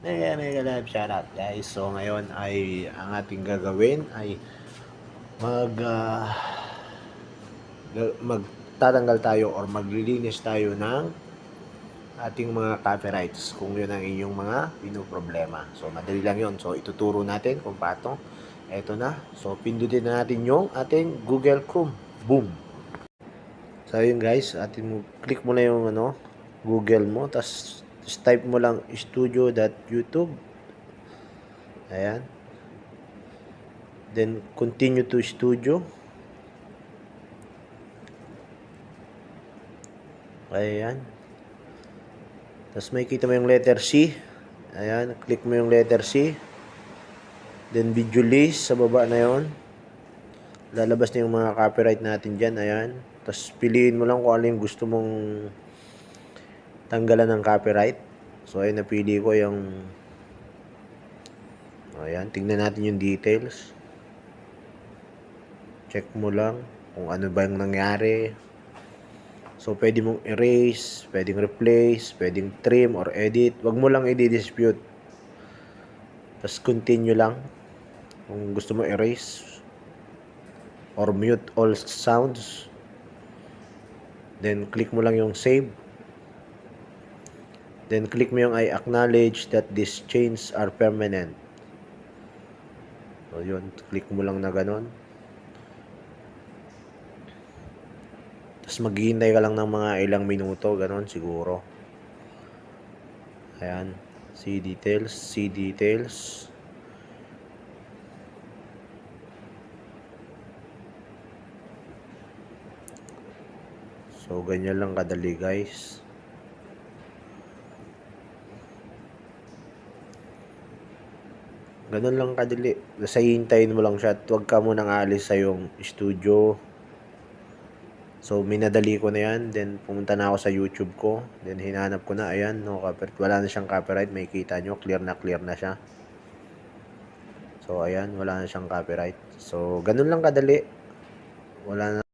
Mega live shoutout guys. So ngayon ay ang ating gagawin ay magtatanggal tayo or maglilinis tayo ng ating mga copyrights kung yun ang inyong mga pinoproblema. So madali lang yun. So ituturo natin kung paano. Eto na. So pindutin na natin yung ating Google Chrome. Boom! So yun guys, click mo na yung Google mo, tas type mo lang studio.youtube. Ayan. Then continue to studio. Ayan. Tas may kita mo yung letter C. Ayan, click mo yung letter C. Then video list sa baba na yon. Lalabas na yung mga copyright natin dyan. Ayan. Tas piliin mo lang kung ano yung gusto mong tanggalan ng copyright. So ayun, napili ko yung ayan, tingnan natin yung details. Check mo lang kung ano ba yung nangyari. So pwede mong erase, pwedeng replace, pwedeng trim or edit. Wag mo lang i-dispute. Tapos continue lang kung gusto mo erase or mute all sounds. Then click mo lang yung save. Then click mo yung I acknowledge that these changes are permanent. So yun, click mo lang na ganon. Tapos maghihintay ka lang ng mga ilang minuto, ganon siguro. Ayan, see details. So ganyan lang kadali guys. Ganun lang kadali. Basta hintayin mo lang siya at huwag ka munang aalis sa yung studio. So minadali ko na yan. Then pumunta na ako sa YouTube ko. Then hinanap ko na. Ayan, no copyright. Wala na siyang copyright. May kita nyo. Clear na siya. So ayan, wala na siyang copyright. So ganun lang kadali. Wala na.